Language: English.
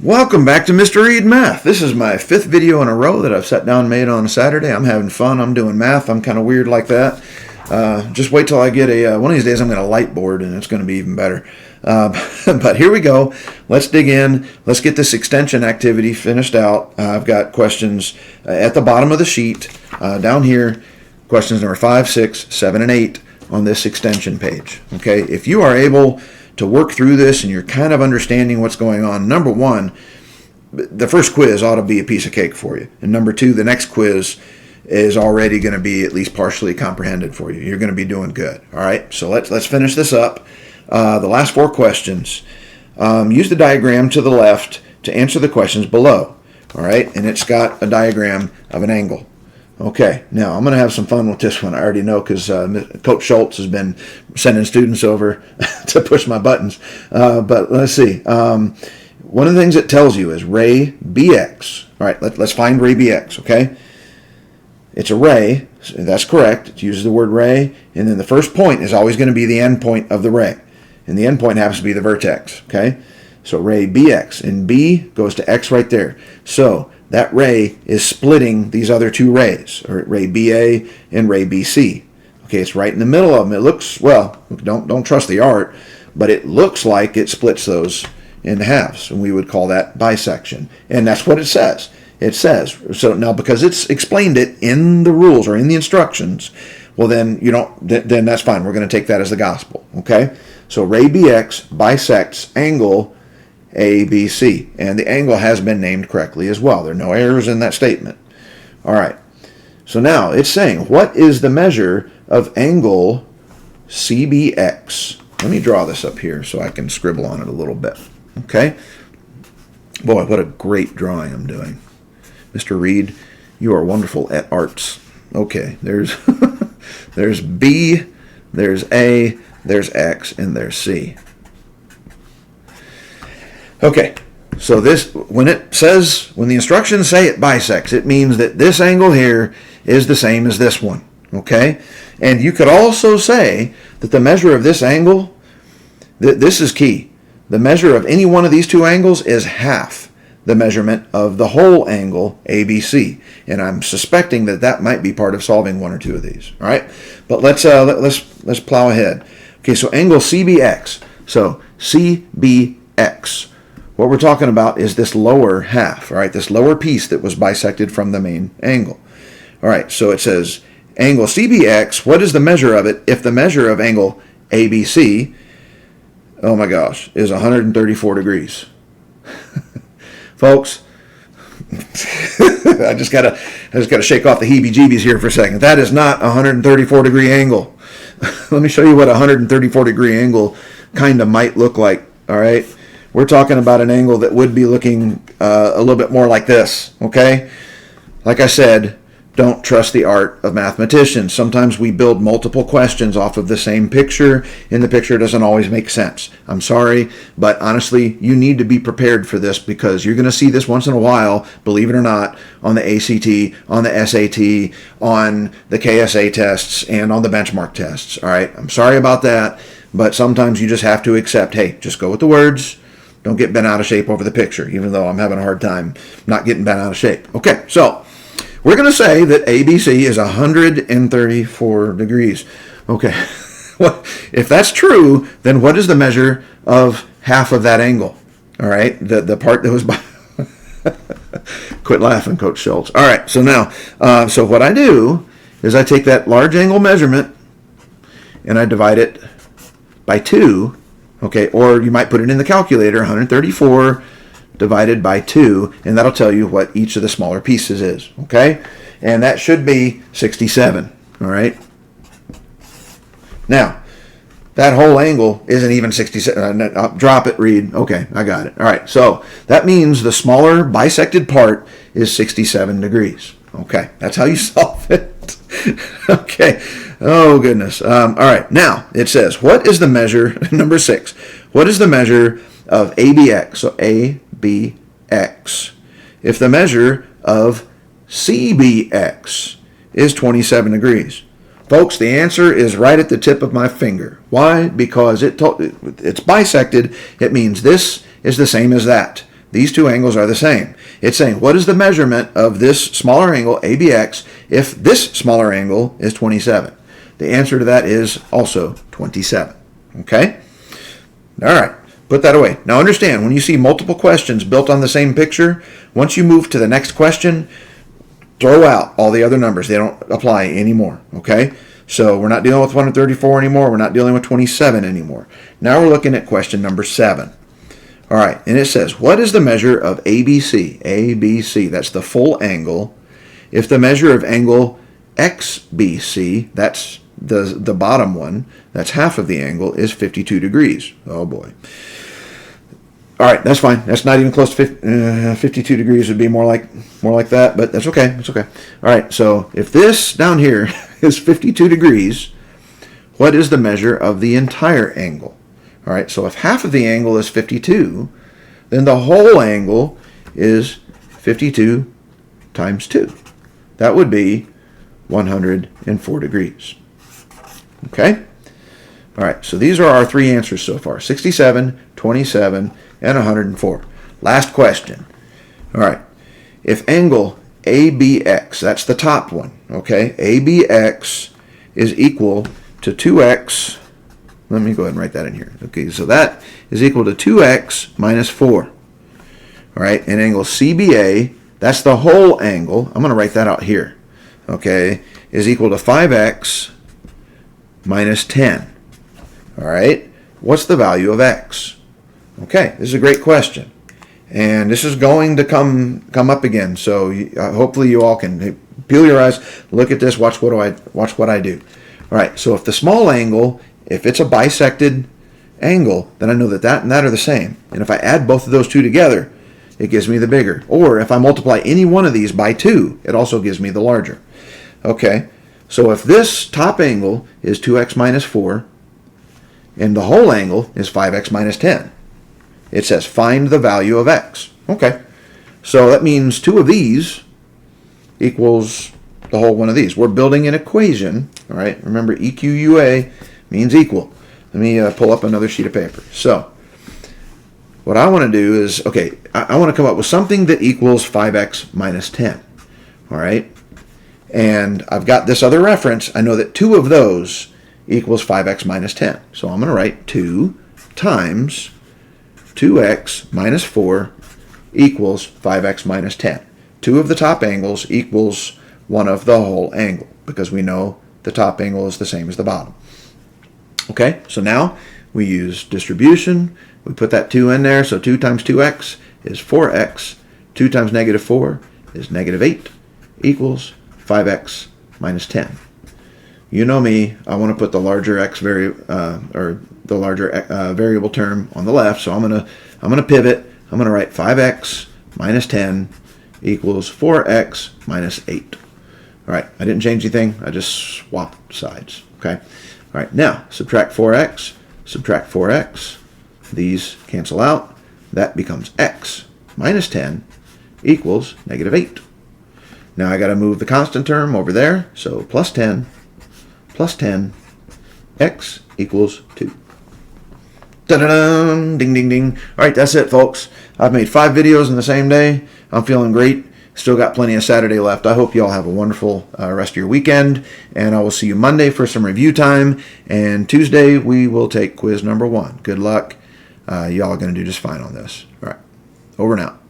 Welcome back to Mr. Reed Math. This is my 5th video in a row that I've sat down and made on a Saturday. I'm having fun. I'm doing math. I'm kind of weird like that. Just wait till I get one of these days I'm going to light board and it's going to be even better. But here we go. Let's dig in. Let's get this extension activity finished out. I've got questions at the bottom of the sheet down here. Questions number 5, 6, 7, and 8 on this extension page. Okay, if you are able to work through this and you're kind of understanding what's going on, number one, the first quiz ought to be a piece of cake for you. And number two, the next quiz is already going to be at least partially comprehended for you. You're going to be doing good. All right, so let's finish this up. The last 4 questions. Use the diagram to the left to answer the questions below. All right, and it's got a diagram of an angle. Okay, now I'm going to have some fun with this one. I already know because Coach Schultz has been sending students over to push my buttons. But let's see. One of the things it tells you is ray BX. All right, let's find ray BX, okay? It's a ray. So that's correct. It uses the word ray. And then the first point is always going to be the end point of the ray. And the end point happens to be the vertex, okay? So ray BX. And B goes to X right there. So that ray is splitting these other 2 rays, or ray BA and ray BC. Okay, it's right in the middle of them. It looks, well, don't trust the art, but it looks like it splits those in halves, and we would call that bisection. And that's what it says. It says, so now because it's explained it in the rules or in the instructions, well then then that's fine. We're going to take that as the gospel, okay? So ray BX bisects angle ABC, and the angle has been named correctly as well. There are no errors in that statement. All right, so now it's saying, what is the measure of angle CBX? Let me draw this up here so I can scribble on it a little bit. Okay, boy, what a great drawing I'm doing. Mr. Reed, you are wonderful at arts. Okay, there's there's B, there's A, there's X, and there's C. Okay, so this, when the instructions say it bisects, it means that this angle here is the same as this one, okay? And you could also say that the measure of this angle, this is key. The measure of any one of these 2 angles is half the measurement of the whole angle ABC. And I'm suspecting that that might be part of solving 1 or 2 of these, all right? But let's plow ahead. Okay, so angle CBX. So CBX. What we're talking about is this lower half, all right, this lower piece that was bisected from the main angle. All right, so it says angle CBX, what is the measure of it if the measure of angle ABC, oh my gosh, is 134 degrees? Folks, I just gotta shake off the heebie-jeebies here for a second. That is not a 134 degree angle. Let me show you what a 134 degree angle kind of might look like, all right? We're talking about an angle that would be looking a little bit more like this, okay? Like I said, don't trust the art of mathematicians. Sometimes we build multiple questions off of the same picture, and the picture doesn't always make sense. I'm sorry, but honestly, you need to be prepared for this because you're going to see this once in a while, believe it or not, on the ACT, on the SAT, on the KSA tests, and on the benchmark tests, all right? I'm sorry about that, but sometimes you just have to accept, hey, just go with the words. Don't get bent out of shape over the picture, even though I'm having a hard time not getting bent out of shape. Okay, so we're going to say that ABC is 134 degrees. Okay, well, if that's true, then what is the measure of half of that angle? All right, the part that was by... Quit laughing, Coach Schultz. All right, so now, so what I do is I take that large angle measurement and I divide it by 2. Okay, or you might put it in the calculator, 134 divided by 2, and that'll tell you what each of the smaller pieces is, okay? And that should be 67, all right? Now, that whole angle isn't even 67. Drop it, Reed. Okay, I got it. All right, so that means the smaller bisected part is 67 degrees. Okay, that's how you solve it. Okay. Oh, goodness. All right. Now, it says, what is the measure, number 6, what is the measure of ABX, so ABX, if the measure of CBX is 27 degrees? Folks, the answer is right at the tip of my finger. Why? Because it's bisected. It means this is the same as that. These two angles are the same. It's saying, what is the measurement of this smaller angle, ABX, if this smaller angle is 27? The answer to that is also 27. Okay? All right. Put that away. Now understand, when you see multiple questions built on the same picture, once you move to the next question, throw out all the other numbers. They don't apply anymore. Okay? So we're not dealing with 134 anymore. We're not dealing with 27 anymore. Now we're looking at question number 7. All right, and it says, what is the measure of ABC? ABC, that's the full angle. If the measure of angle XBC, that's the bottom one, that's half of the angle, is 52 degrees. Oh boy. All right, that's fine. That's not even close to 52 degrees. Would be more like that, but that's okay. It's okay. All right, so if this down here is 52 degrees, what is the measure of the entire angle? All right, so if half of the angle is 52, then the whole angle is 52 times 2. That would be 104 degrees. Okay? All right, so these are our 3 answers so far, 67, 27, and 104. Last question. All right, if angle ABX, that's the top one, okay, ABX is equal to 2x. Let me go ahead and write that in here. Okay, so that is equal to 2x minus 4. All right, and angle CBA, that's the whole angle. I'm going to write that out here. Okay, is equal to 5x minus 10. All right, what's the value of x? Okay, this is a great question. And this is going to come up again. So hopefully you all can peel your eyes, look at this, watch what I do. All right, so if the small angle, if it's a bisected angle, then I know that and that are the same. And if I add both of those two together, it gives me the bigger. Or if I multiply any one of these by 2, it also gives me the larger. Okay, so if this top angle is 2x minus 4, and the whole angle is 5x minus 10, it says find the value of x. Okay, so that means 2 of these equals the whole one of these. We're building an equation. All right, remember EQUA means equal. Let me pull up another sheet of paper. So what I want to do is, okay, I want to come up with something that equals 5x minus 10. All right, and I've got this other reference. I know that 2 of those equals 5x minus 10. So I'm going to write 2 times 2x minus 4 equals 5x minus 10. 2 of the top angles equals 1 of the whole angle, because we know the top angle is the same as the bottom. Okay, so now we use distribution. We put that 2 in there, so 2 times 2x is 4x. 2 times negative 4 is negative 8 equals 5x minus 10. You know me, I want to put the larger variable term on the left, so I'm gonna pivot. I'm gonna write 5x minus 10 equals 4x minus 8. All right, I didn't change anything. I just swapped sides. Okay. All right, now subtract 4x, subtract 4x. These cancel out. That becomes x minus 10 equals negative 8. Now I got to move the constant term over there, so plus 10, x equals 2. Da-da-dum, ding, ding, ding. All right, that's it, folks. I've made 5 videos in the same day. I'm feeling great. Still got plenty of Saturday left. I hope you all have a wonderful rest of your weekend, and I will see you Monday for some review time, and Tuesday we will take quiz number 1. Good luck. Y'all are going to do just fine on this. All right, over and out.